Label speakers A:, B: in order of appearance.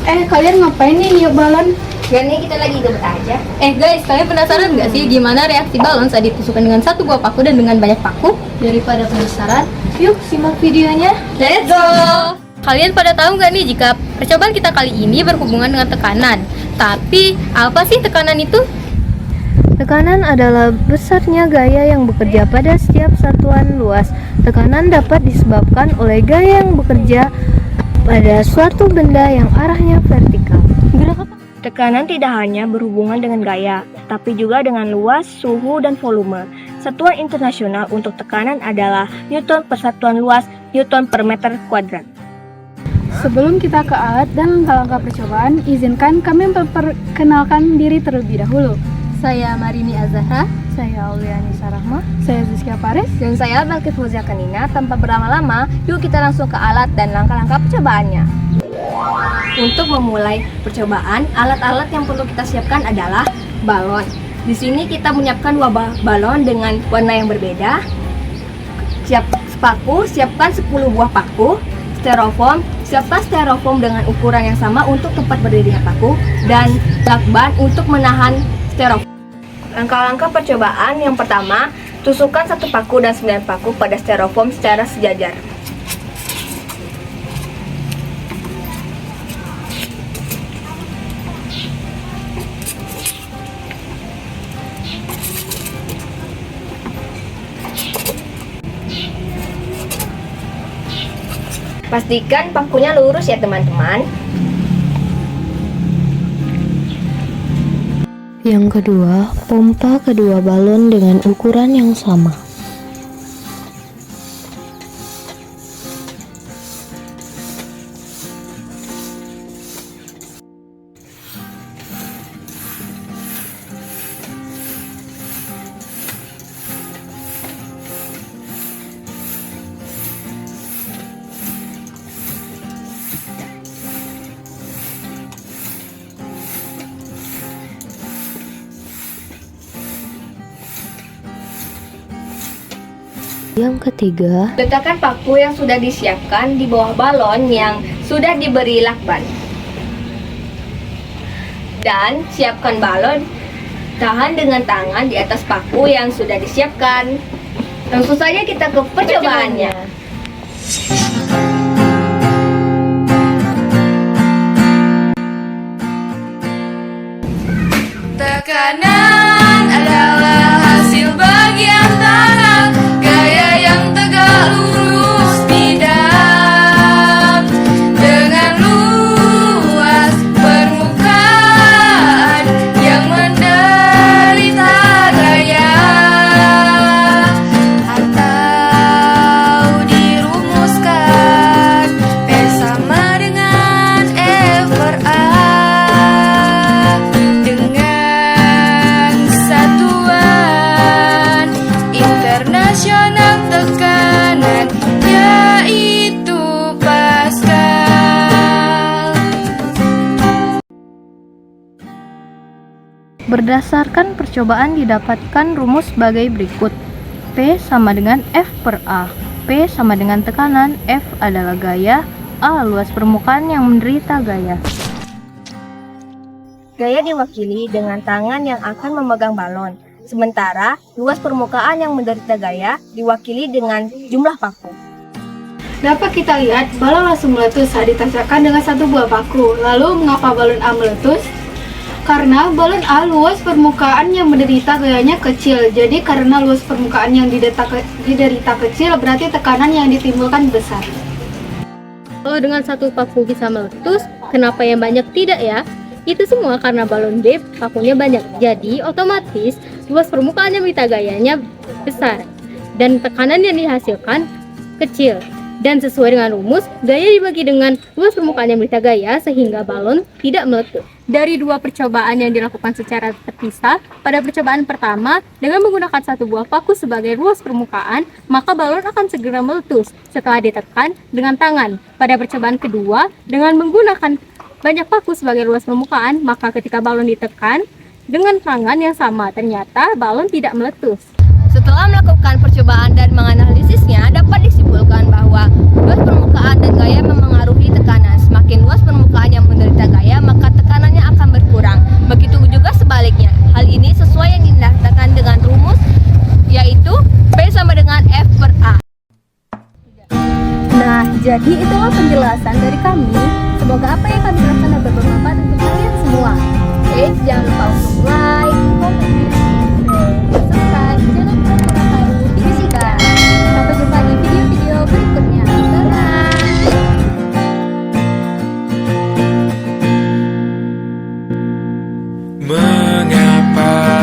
A: Kalian ngapain nih yuk balon?
B: Ya nih kita lagi gebet aja.
C: Guys, kalian penasaran nggak sih gimana reaksi balon saat ditusukkan dengan satu buah paku dan dengan banyak paku?
A: Daripada penasaran, yuk simak videonya.
C: Let's go! Kalian pada tahu nggak nih jika percobaan kita kali ini berhubungan dengan tekanan? Tapi, apa sih tekanan itu?
D: Tekanan adalah besarnya gaya yang bekerja pada setiap satuan luas. Tekanan dapat disebabkan oleh gaya yang bekerja pada suatu benda yang arahnya vertikal. Tekanan tidak hanya berhubungan dengan gaya, tapi juga dengan luas, suhu, dan volume. Satuan internasional untuk tekanan adalah Newton per satuan luas, Newton per meter kuadrat.
A: Sebelum kita ke alat dan langkah-langkah percobaan, izinkan kami memperkenalkan diri terlebih dahulu.
C: Saya Marini Azahra.
D: Saya Auliani Sarahma.
A: Saya Zizkia Paris.
B: Dan saya Balkis Fauzia Kanina. Tanpa berlama-lama, yuk kita langsung ke alat dan langkah-langkah percobaannya. Untuk memulai percobaan, alat-alat yang perlu kita siapkan adalah balon. Di sini kita menyiapkan dua balon dengan warna yang berbeda. Siapkan 10 buah paku. Styrofoam, siapkan styrofoam dengan ukuran yang sama untuk tempat berdirinya paku, dan lakban untuk menahan styrofoam. Langkah-langkah percobaan yang pertama, tusukkan 1 paku dan 9 paku pada styrofoam secara sejajar. Pastikan pakunya lurus ya teman-teman.
D: Yang kedua, pompa kedua balon dengan ukuran yang sama. Yang ketiga,
B: Letakkan paku yang sudah disiapkan di bawah balon yang sudah diberi lakban. Dan siapkan balon, tahan dengan tangan di atas paku yang sudah disiapkan. Langsung saja kita ke percobaannya.
E: Tekanan adalah hasil bagi antara gaya yang tegak lurus tidak dengan luas permukaan yang menderita gaya, atau dirumuskan P sama dengan F per A dengan satuan internasional tekanan yaitu Pascal.
D: berdasarkan percobaan didapatkan rumus sebagai berikut. P sama dengan F per A. P sama dengan tekanan, F adalah gaya, A luas permukaan yang menderita gaya.
B: Gaya diwakili dengan tangan yang akan memegang balon. Sementara luas permukaan yang menderita gaya diwakili dengan jumlah paku.
A: Dapat kita lihat balon langsung meletus saat ditancapkan dengan 1 buah paku. Lalu mengapa balon A meletus? Karena balon A luas permukaan yang menderita gayanya kecil. Jadi karena luas permukaan yang diderita kecil, berarti tekanan yang ditimbulkan besar.
C: Kalau dengan 1 paku bisa meletus, kenapa yang banyak tidak ya? Itu semua karena balon B pakunya banyak. Jadi otomatis luas permukaan yang menderita gayanya besar dan tekanan yang dihasilkan kecil. Dan sesuai dengan rumus, gaya dibagi dengan luas permukaan yang menderita gaya sehingga balon tidak meletus. Dari 2 percobaan yang dilakukan secara terpisah, pada percobaan pertama dengan menggunakan 1 buah paku sebagai luas permukaan, maka balon akan segera meletus setelah ditekan dengan tangan. Pada percobaan kedua, dengan menggunakan banyak paku sebagai luas permukaan, maka ketika balon ditekan dengan tangan yang sama, ternyata balon tidak meletus.
B: Setelah melakukan percobaan dan menganalisisnya, dapat disimpulkan bahwa luas permukaan dan gaya memengaruhi tekanan. Semakin luas permukaan yang menderita menderita gaya, maka tekanannya akan berkurang. Begitu juga sebaliknya. Hal ini sesuai yang dinyatakan dengan rumus, yaitu P sama dengan F per A.
D: Nah, jadi itulah penjelasan dari kami. Semoga apa yang kami jelaskan dapat bermanfaat untuk kalian semua.
B: Oke, jangan lupa untuk like, komen,
D: Subscribe channel Pura-Pura Fisika. Sampai jumpa di video-video berikutnya. Dadah.
F: Mengapa